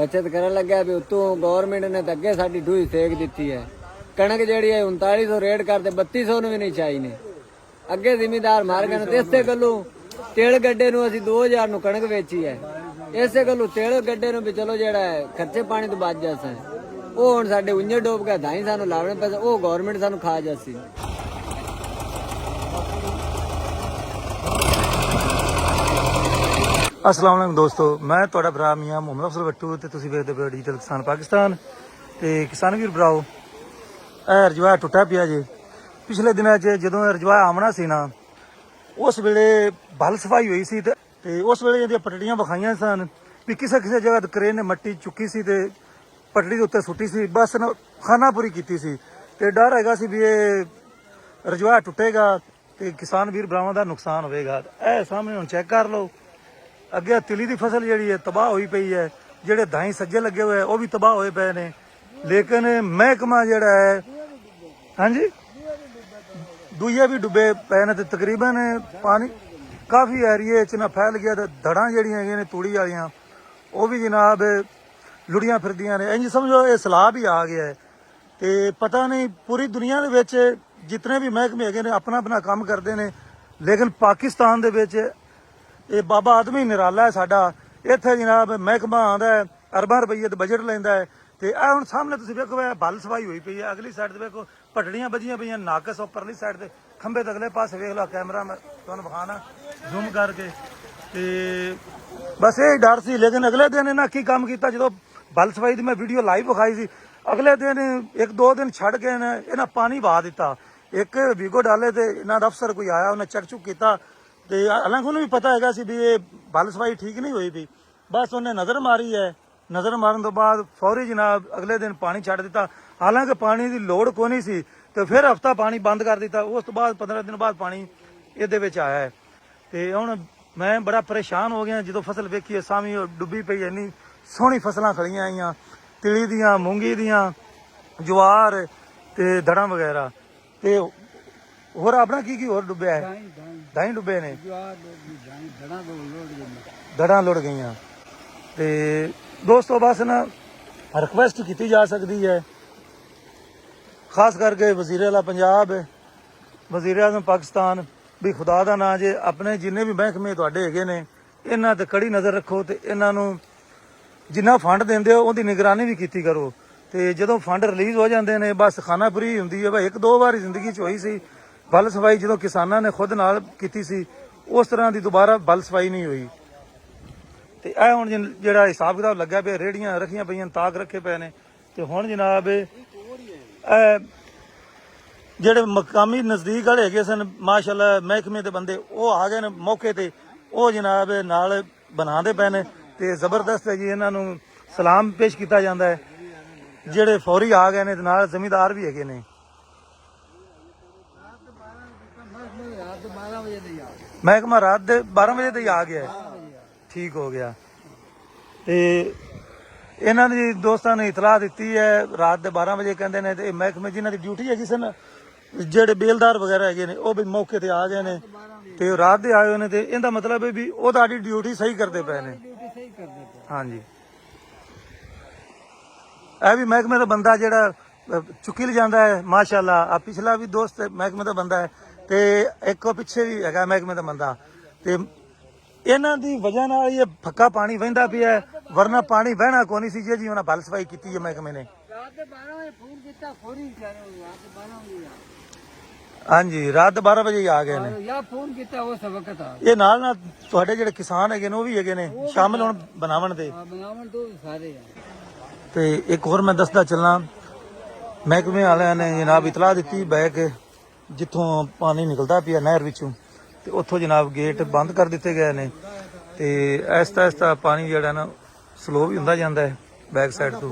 बचत करन लग्या भी उतों गवर्नमेंट ने तो अगे साडी ढूई सेक दी है। कणक जी है 3900 रेट करते 3200 भी नहीं चाहिए। अगे जिमीदार मार गए तो इसे गलों तेल गड्ढे नूं असीं 2000 नूं कणक वेची है। इसे गलों तेल गड्ढे नूं भी चलो जिहड़ा है खर्चे पानी तो बच जासा है। वो हुण साडे उंजे डूब गए धाई सानूं लावणे पैसे वो गवर्नमेंट सानूं खा जासी। अस्सलाम वालेकुम दोस्तों, मैं तुहाडा भरा मियां मुहम्मद अफजल भट्टू ते तुसीं वेखदे पए डिजिटल किसान पाकिस्तान। ते किसान वीर भराओ, रजवाया टुटा पिया जे। पिछले दिनों जदों रजवाया आमना सी ना उस वेले बल सफाई हुई सी ते उस वेले इहदियां पटड़ियां विखाइयां सन भी किसे किसे जगह क्रेन ने मट्टी चुकी सी ते पटड़ी दे उत्ते सुट्टी सी, बस ना खानापूरी कीती सी ते डर हैगा सी भी ये रजवाया टुटेगा ते किसान वीर भरावां दा नुकसान होवेगा। ए सामने हुण चेक कर लो, अगे तिली की फसल जी है तबाह हुई पई है, जेडे दाई सज्जे लगे हुए वह भी तबाह होए पे ने। लेकिन महकमा जड़ा है हाँ जी दुइया भी डुबे पे ने। तकरीबन पानी काफ़ी एरिए च ना फैल गया। तो धड़ा जड़ियां ने तूड़ी वालियां वह भी जनाब लुड़ियां फिरदियां ने। इंज समझो ये सैलाब ही आ गया है। तो पता नहीं पूरी दुनिया के जितने भी महकमे है ने अपना अपना काम करते हैं, लेकिन पाकिस्तान दे ये बाबा आदमी निराला है साडा। इत्थे जनाब महकमा आंदा है अरबां रुपये दा बजट लैंदा है। तो यह हुण सामने तुसीं वेखो बल सफाई हुई पई है। अगली साइड ते वेखो पटड़ियां बजियां पईयां नाकस, परली साइड ते खंबे ते अगले पासे वेख लो, कैमरा मैं तुहानूं विखाना जूम करके। ते बस यही डर सी। लेकिन अगले दिन इन्हां की काम कीता, जदों बल सफाई दी मैं वीडियो लाइव विखाई सी, अगले दिन एक दो दिन छड़ के इन्हां पानी वहा दिता। एक वीगो डाले ते इन्हां दा अफसर कोई आया, उन्हें चेक चुक किया। तो हालांकि उन्हें भी पता है भी ये बल सफाई ठीक नहीं हुई थी, बस उन्हें नज़र मारी है। नज़र मारन तो बाद फौरी जनाब अगले दिन पानी छड़ दिता। हालांकि पानी की लोड़ को नहीं सी, तो फिर हफ्ता पानी बंद कर दिता। उस तो बाद 15 दिन बाद पानी ये आया है। तो हुण मैं बड़ा परेशान हो गया जो फसल वेखी है सामी डुबी पई। इन्नी सोहनी फसलां खड़ियां आईयां, तिली दियां, मूंगी दियां, जवार ते धड़ा वगैरह। तो होर अपना की होर डुबया है? दाई डुबे ने, धड़ा लुड़ गई। तो दोस्तों बस ना रिक्वेस्ट की जा सकती है, खास करके वजीर आला पंजाब, वजीर आज़म पाकिस्तान, भी खुदा का ना जे अपने जिन्ने भी महकमे तुहाडे हैगे ने इन्हां ते कड़ी नज़र रखो। तो इन्हां नूं जिन्ना फंड देंदे हो उहदी निगरानी भी कीती करो। तो जदों फंड रिलीज़ हो जाते हैं बस खानापुरी हुंदी है। भाई एक दो बार जिंदगी च होई सी बल सफाई, जो किसानों ने खुद नाल कीती सी, उस तरह की दोबारा बल सफाई नहीं हुई। तो यह हुण जिहड़ा हिसाब किताब लग्या पे, रेहड़ियां रखियां पईयां, ताक रखे पे ने। तो हुण जनाब जेडे मकामी नज़दीक वाले हैगे सन माशाअल्लाह महकमे के बंदे वो आ गए ने मौके ते, वो जनाब नाल बनाते पे ने। ते जबरदस्त है जी, इन्हां नूं सलाम पेश किया जाता है। जेडे फौरी आ गए ने ते नाल जमींदार भी हैगे ने। महकमा रात के 12 बजे तक आ गया है, ठीक हो गया। तो इन्हों की दोस्तों ने इतलाह दी है रात के 12 बजे कहते हैं। तो महकमे जिन्हों की ड्यूटी हैगी सन जेडे बेलदार वगैरह है ने वो भी मौके पर आ गए ने। तो रात के आए हुए तो इनका मतलब है भी वो ताड़ी ड्यूटी सही करते पे ने। हाँ जी, यह भी महकमे का बंदा जेड़ा चुकी ले जाता है माशाअल्लाह। पिछला भी दोस्त महकमे का बंदा है, तो एक पिछे भी है महकमे का बंदा। तो इन्हां दी वजह नाल ये फक्का पानी वहिंदा पिया, वरना पानी बहना को नहीं सी जी उन्हें बल सफाई की है महकमे ने। हाँ जी, रात 12 बजे ही आ गए ने। ये नाल नाल तुहाडे जेडे किसान है वो भी है शामिल होण बनावन दे। तो एक होर मैं दसदा चलना, महकमे वाले ने जनाब इतलाह दी बैक जिथों पानी निकलता पिया नहर विचों, तो उत्थों जनाब गेट बंद कर दिते गए ने। तो आहिस्ता आहिस्ता पानी जिहड़ा ना स्लो भी हुंदा जांदा है बैक साइड तो।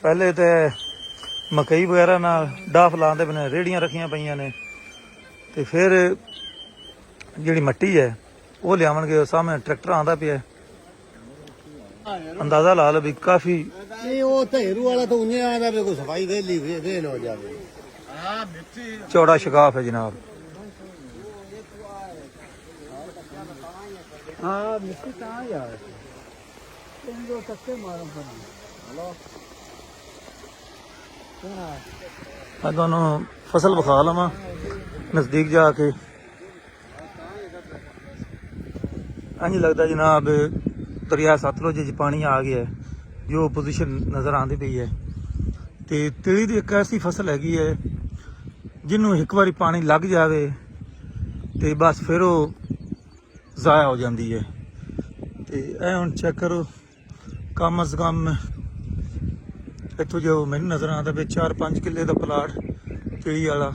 पहले तो मकई वगैरह नाल डाफ लाते पे, रेहड़ियां रखियां पईयां ने। तो फिर जिहड़ी मट्टी है वो लियावणगे, सामने ट्रैक्टर आंदा पिया, अंदाजा ला लो भी काफी चौड़ा शिकाफ है जनाब। हाँ मिट्टी कहाँ यार तुम जो सच्चे मारो पर हेलो मैं दोनों फसल विखा लवा नज़दीक जाके। इंज लगता जनाब दरिया सतलुज च पानी आ गया है, जो पोजीशन नज़र आती पई है। तो तिली की एक ऐसी फसल हैगी है जिन्हों एक बारी पानी लग जाए तो बस फिर वो ज़ाया हो जाती है। तो यह हम चेक करो कम अज कम इतों जो मैनू नज़र आता भी 4-5 किले का प्लाट तिली वाला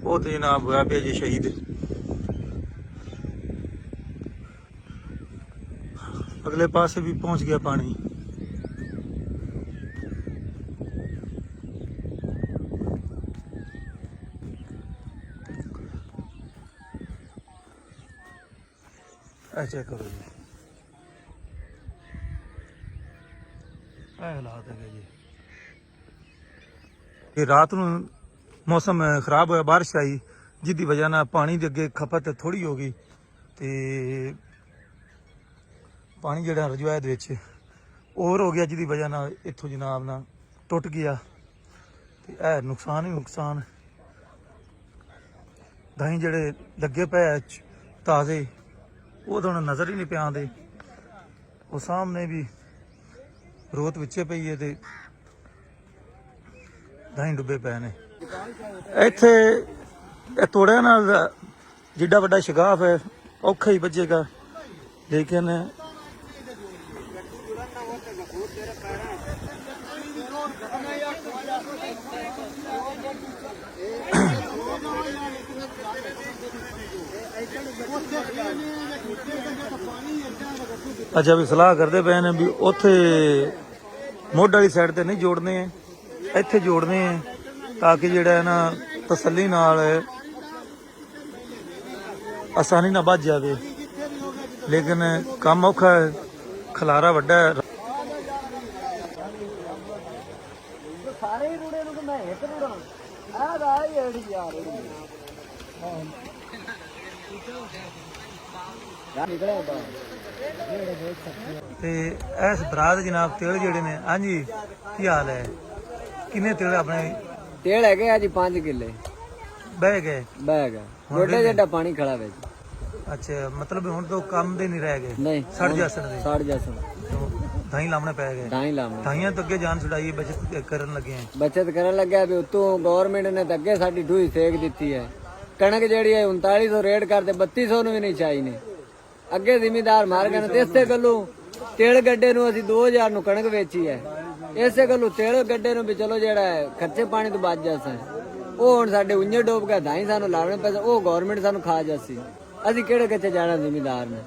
वो तो जनाब होया पे जी शहीद। अगले पासे भी पहुंच गया पानी। चेक करो जी हालात है जी। ये रात नूं मौसम खराब होया, बारिश आई जिसकी वजह ना पानी के अगे खपत थोड़ी हो गई तो पानी जड़ा रजवाए दे ओवर हो गया, जिसकी वजह ना इत्थों जनाब ना टुट गया। तो यह नुकसान ही नुकसान। दाई जड़े लगे पे ताज़े वो तो हुण नज़र ही नहीं पे आते। वो सामने भी रोत विचे पई है ते दाई डुबे पे ने। इत्थे तोड़िया नाल जिड्डा वड्डा शिगाफ है औखा ही बजेगा, लेकिन अच्छा भी सलाह करते पे ने भी उत्थे मोढ वाली साइड ते नहीं जोड़ने हैं, इत्थे जोड़ने हैं ताकि जिहड़ा है ना तसल्ली नाल आसानी ना बच जाए। लेकिन काम औखा है, खलारा वड्डा है। ते इस बरात जनाब तेल जेड़े ने हाँ जी की हाल है? किन्ने तेल अपने तेल है जी 5 किले बह गए गोडे जेडा पानी खड़ा वे। अच्छा मतलब हुण तो काम दे नहीं रह गए, नहीं सड़ जासन दे सड़ जासन धाई लामने पै गए। धाई लामने धाइयां तो अगे जान छुड़ाई बचत करन लगे हैं। बचत करन लगे भी उतों गवर्नमेंट ने तो अगे साडी ढूई सेक दी है। कणक जेड़ी है 3900 रेट करते 3200 ਨੂੰ ਵੀ ਨਹੀਂ ਚਾਈ ਨੇ। ਅੱਗੇ ਜ਼ਿਮੀਦਾਰ ਮਾਰ ਗਏ ਨੇ ਤੇ ਇਸੇ ਗੱਲੋਂ ਤੇਲ ਗੱਡੇ ਨੂੰ ਅਸੀਂ 2000 ਨੂੰ ਕਣਕ ਵੇਚੀ ਹੈ। ਇਸੇ ਗੱਲੋਂ ਤੇਲ ਗੱਡੇ ਨੂੰ ਵੀ ਚਲੋ ਜਿਹੜਾ ਹੈ ਖਰਚੇ ਪਾਣੀ ਤੋਂ ਬਚ ਜਾਸਾ ਉਹ ਹੁਣ ਸਾਡੇ ਉੱഞ്ഞੇ ਡੋਬ ਗਿਆ ਧਾਈ ਸਾਨੂੰ ਲਾਉਣੇ ਪੈਸੇ ਉਹ ਗਵਰਨਮੈਂਟ ਸਾਨੂੰ ਖਾ ਜਾਸੀ। ਅਸੀਂ ਕਿਹੜੇ ਕਿੱਥੇ ਜਾਣਾ ਜ਼ਿਮੀਦਾਰ ਨੇ।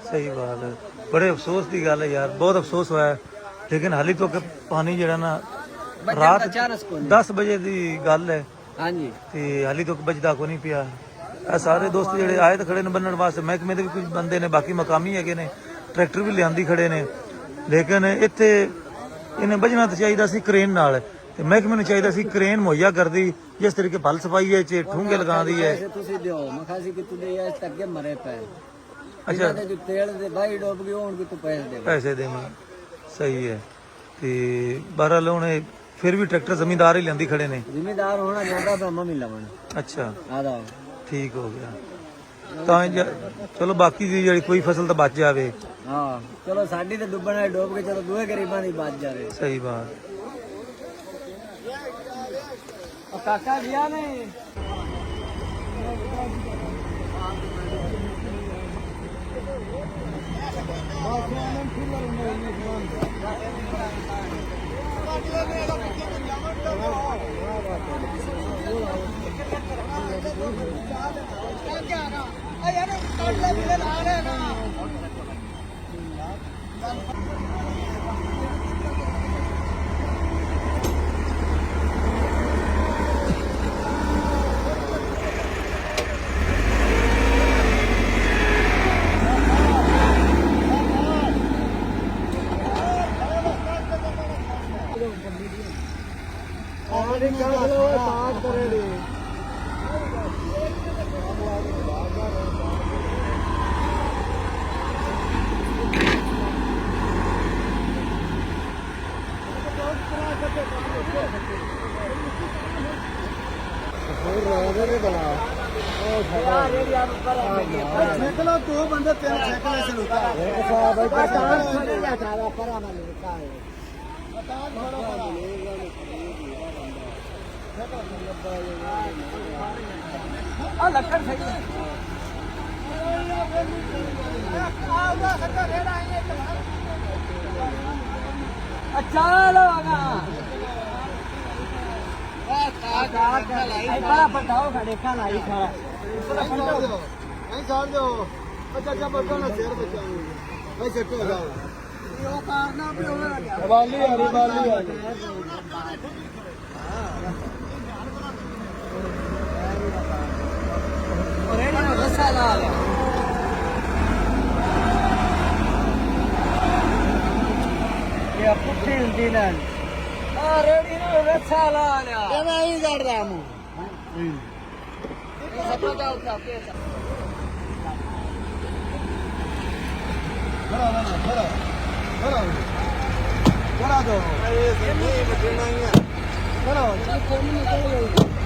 सही बात है, बड़े अफसोस की गल है यार, बहुत अफसोस होया। लेकिन हाली तो पानी जड़ा ना रात 10 बजे की गल है हाँ जी ते हाली तो बजदा को नहीं पिया। सारे दोस्त जेडे आए तो खड़े ने बनने वास्ते, महकमे के भी कुछ बंदे ने, बाकी मकामी है ने, ट्रैक्टर भी लियांदी खड़े ने। लेकिन इत्थे इन्हें बजना तो चाहिए सी क्रेन नाल, ते महकमे नूं चाहिए सी क्रेन मुहैया कर दी जिस तरीके फल सफाई है ठूंगे लगा दी है। अच्छा पैसे दे सही है ते बहरहाल हुण फिर भी ट्रैक्टर जमींदार ही लियांदी खड़े ने। जिम्मेदार होना ज्यादा तो मम्मी लवण। अच्छा आदा ठीक हो गया ਤਾਂ ਚਲੋ ਬਾਕੀ ਦੀ ਜਿਹੜੀ ਕੋਈ ਫਸਲ ਤਾਂ ਬਚ ਜਾਵੇ। ਹਾਂ ਚਲੋ ਸਾਡੀ ਤੇ ਡੁੱਬਣ ਵਾਲੀ ਡੁੱਬ ਕੇ ਚਲੋ ਦੂਏ ਗਰੀਬਾਂ ਦੀ ਬਚ ਜਾਵੇ। ਸਹੀ ਬਾਤ। ਉਹ ਕਾਕਾ ਗਿਆ ਨੇ ਸਾਈਕਲ ਦੋ ਬੰਦੇ ਤਿੰਨ ਸਾਈਕਲ ਚਲੂਤਾ ਆ ਲੱਕੜ ਸਹੀ अच्छा लगा बड़ा बताओ खड़े का लाई खड़ा ਨਹੀਂ ਛੱਡ ਦਿਓ ਅੱਛਾ ਅੱਛਾ ਬੱਚਾ ਨਾ ਸਿਰ ਬਚਾਓ ਭਾਈ ਸੱਟ ਹੋ ਜਾਓ ਉਹ ਕਾਰਨਾ ਵੀ ਹੋਣਾ ਵਾਲੀ ਆ ਰਹੀ ਵਾਲੀ ਆ ਰਹੀ और रेडी में रस्सा ला ले ये पुट्ठी हुंदी ना आ रेडी में रस्सा ला लिया ਇਹ ਮੈਂ ਹੀ ਕਰਦਾ ਮੂੰ सपना का उठा के ਖੜਾ ਨਾ ਖੜਾ ਖੜਾ ਖੜਾ ਦੋ ਇਹ ਨਹੀਂ ਬਚਣਾ ਹੀ ਹੈ ਖੜਾ ਹੋ ਕੋਈ ਨਹੀਂ ਨਿਕਲ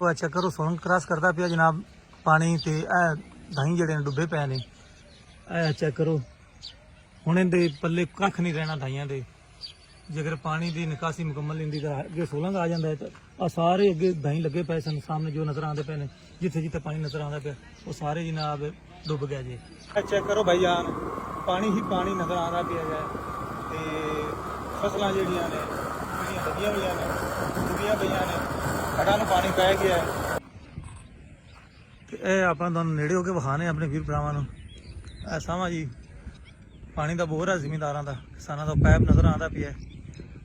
ਉਹ ਚੈੱਕ ਕਰੋ ਸੁਲੰਗ ਕ੍ਰਾਸ ਕਰਦਾ ਪਿਆ ਜਨਾਬ ਪਾਣੀ ਤੇ ਇਹ ਦਹੀਂ ਜਿਹੜੇ ਨੇ ਡੁੱਬੇ ਪਏ ਨੇ ਇਹ ਚੈੱਕ ਕਰੋ ਹੁਣ ਇਹਦੇ ਪੱਲੇ ਕੱਖ ਨਹੀਂ ਰਹਿਣਾ ਦਹੀਆਂ ਦੇ ਜੇਕਰ ਪਾਣੀ ਦੀ ਨਿਕਾਸੀ ਮੁਕੰਮਲ ਹੁੰਦੀ ਤਾਂ ਅੱਗੇ ਸੁਲੰਗ ਆ ਜਾਂਦਾ ਹੈ ਤਾਂ ਆ ਸਾਰੇ ਅੱਗੇ ਦਹੀਂ ਲੱਗੇ ਪਏ ਸਨ ਸਾਹਮਣੇ ਜੋ ਨਜ਼ਰ ਆਉਂਦੇ ਪਏ ਨੇ ਜਿੱਥੇ ਜਿੱਥੇ ਪਾਣੀ ਨਜ਼ਰ ਆਉਂਦਾ ਪਿਆ ਉਹ ਸਾਰੇ ਜਨਾਬ ਡੁੱਬ ਗਿਆ ਜੀ ਚੈੱਕ ਕਰੋ ਭਾਈ ਜਾਨ ਪਾਣੀ ਹੀ ਪਾਣੀ ਨਜ਼ਰ ਆਉਂਦਾ ਪਿਆ ਹੈ ਤੇ ਫਸਲਾਂ ਜਿਹੜੀਆਂ ਨੇ ਜਿਹੜੀਆਂ ਲੱਗੀਆਂ ਹੋਈਆਂ ਨੇ ਡੁੱਬੀਆਂ ਪਈਆਂ ਨੇ ਖੜਾਂ ਨੂੰ ਪਾਣੀ ਪੈ ਗਿਆ ਹੈ ਤੇ ਇਹ ਆਪਾਂ ਤੁਹਾਨੂੰ ਨੇੜੇ ਹੋ ਕੇ ਵਿਖਾਣੇ ਆਪਣੇ ਵੀਰ ਭਰਾਵਾਂ ਨੂੰ ਇਹ ਸਾਵਾਂ ਜੀ ਪਾਣੀ ਦਾ ਬੋਰ ਹੈ ਜ਼ਿਮੀਂਦਾਰਾਂ ਦਾ ਕਿਸਾਨਾਂ ਦਾ ਪੈਪ ਨਜ਼ਰ ਆਉਂਦਾ ਪਿਆ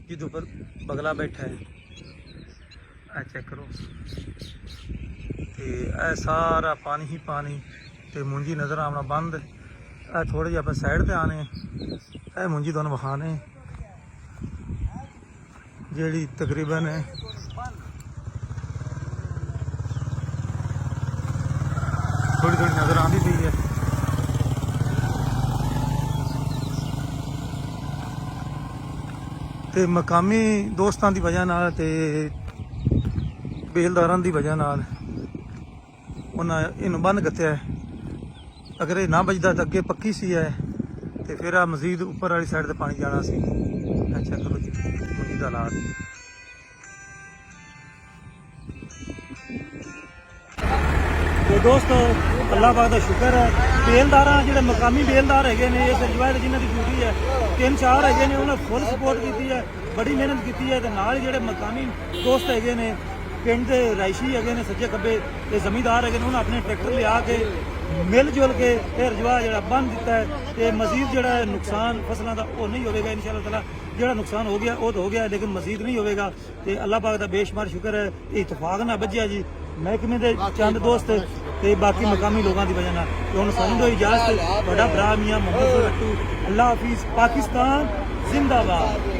ਜਿਹਦੇ ਉੱਪਰ ਬਗਲਾ ਬੈਠਾ ਹੈ ਇਹ ਚੈੱਕ ਕਰੋ ਤੇ ਇਹ ਸਾਰਾ ਪਾਣੀ ਹੀ ਪਾਣੀ ਤੇ ਮੁੰਜੀ ਨਜ਼ਰ ਆਉਣਾ ਬੰਦ ਇਹ ਥੋੜੇ ਜਿਹਾ ਆਪਾਂ ਸਾਈਡ ਤੇ ਆਨੇ ਇਹ ਮੁੰਜੀ ਤੁਹਾਨੂੰ ਵਿਖਾਣੇ ਜਿਹੜੀ ਤਕਰੀਬਨ ਥੋੜੀ ਥੋੜੀ ਨਜ਼ਰ ਆਉਂਦੀ ਪਈ ਹੈ ਤੇ ਮਕਾਮੀ ਦੋਸਤਾਂ ਦੀ ਵਜ੍ਹਾ ਨਾਲ ਤੇ ਬੇਲਦਾਰਾਂ ਦੀ ਵਜ੍ਹਾ ਨਾਲ ਉਹਨਾਂ ਇਹਨੂੰ ਬੰਨ ਗੱਤਿਆ ਹੈ ਅਗਰ ਇਹ ਨਾ ਬਚਦਾ ਤਾਂ ਅੱਗੇ ਪੱਕੀ ਸੀ ਹੈ ਤੇ ਫਿਰ ਆ ਮਜ਼ੀਦ ਉੱਪਰ ਵਾਲੀ ਸਾਈਡ ਤੇ ਪਾਣੀ ਜਾਣਾ ਸੀ ਅੱਛਾ ਕਰੋ ਜੀ ਮਜ਼ੀਦ ਹਾਲਾਤ ਦੋਸਤ ਅੱਲਾਹ ਪਾਕ ਦਾ ਸ਼ੁਕਰ ਹੈ। ਬੇਲਦਾਰਾਂ ਜਿਹੜੇ ਮਕਾਮੀ ਬੇਲਦਾਰ ਹੈਗੇ ਨੇ ਇਸ ਰਜਵਾ ਜਿਨ੍ਹਾਂ ਦੀ ਡਿਊਟੀ ਹੈ 3-4 ਹੈਗੇ ਨੇ ਉਹਨਾਂ ਫੁੱਲ ਸਪੋਰਟ ਕੀਤੀ ਹੈ, ਬੜੀ ਮਿਹਨਤ ਕੀਤੀ ਹੈ। ਤੇ ਨਾਲ ਜਿਹੜੇ ਮਕਾਮੀ ਦੋਸਤ ਹੈਗੇ ਨੇ ਪਿੰਡ ਦੇ ਰਾਇਸ਼ੀ ਹੈਗੇ ਨੇ ਸੱਜੇ ਖੱਬੇ ਤੇ ਜ਼ਮੀਂਦਾਰ ਹੈਗੇ ਨੇ ਉਹਨਾਂ ਆਪਣੇ ਟਰੈਕਟਰ ਲਿਆ ਕੇ ਮਿਲ ਜੁਲ ਕੇ ਇਹ ਰਜਵਾ ਜਿਹੜਾ ਬੰਨ ਦਿੱਤਾ ਹੈ ਤੇ ਮਜ਼ੀਦ ਜਿਹੜਾ ਨੁਕਸਾਨ ਫਸਲਾਂ ਦਾ ਉਹ ਨਹੀਂ ਹੋਵੇਗਾ ਇਨਸ਼ਾਅੱਲਾ ਤਾਲਾ। ਜਿਹੜਾ ਨੁਕਸਾਨ ਹੋ ਗਿਆ ਉਹ ਤਾਂ ਹੋ ਗਿਆ ਲੇਕਿਨ ਮਜ਼ੀਦ ਨਹੀਂ ਹੋਵੇਗਾ ਤੇ ਅੱਲਾਹ ਪਾਕ ਦਾ ਬੇਸ਼ੁਮਾਰ ਸ਼ੁਕਰ ਹੈ ਇਹ ਇਤਫਾਕ ਨਾਲ ਵੱਜਿਆ ਜੀ ਮਹਿਕਮੇ ਦੇ ਚੰਦ ਦੋਸਤ ਤੇ ਬਾਕੀ ਮਕਾਮੀ ਲੋਕਾਂ ਦੀ ਵਜ੍ਹਾ ਨਾਲ। ਤੇ ਹੁਣ ਸਾਨੂੰ ਦਿਓ ਇਜਾਜ਼ਤ, ਤੁਹਾਡਾ ਭਰਾ ਮੀਆਂ ਮੁਹੰਮਦ ਬੱਟੂ। ਅੱਲਾਹ ਹਾਫਿਜ਼, ਪਾਕਿਸਤਾਨ ਜ਼ਿੰਦਾਬਾਦ।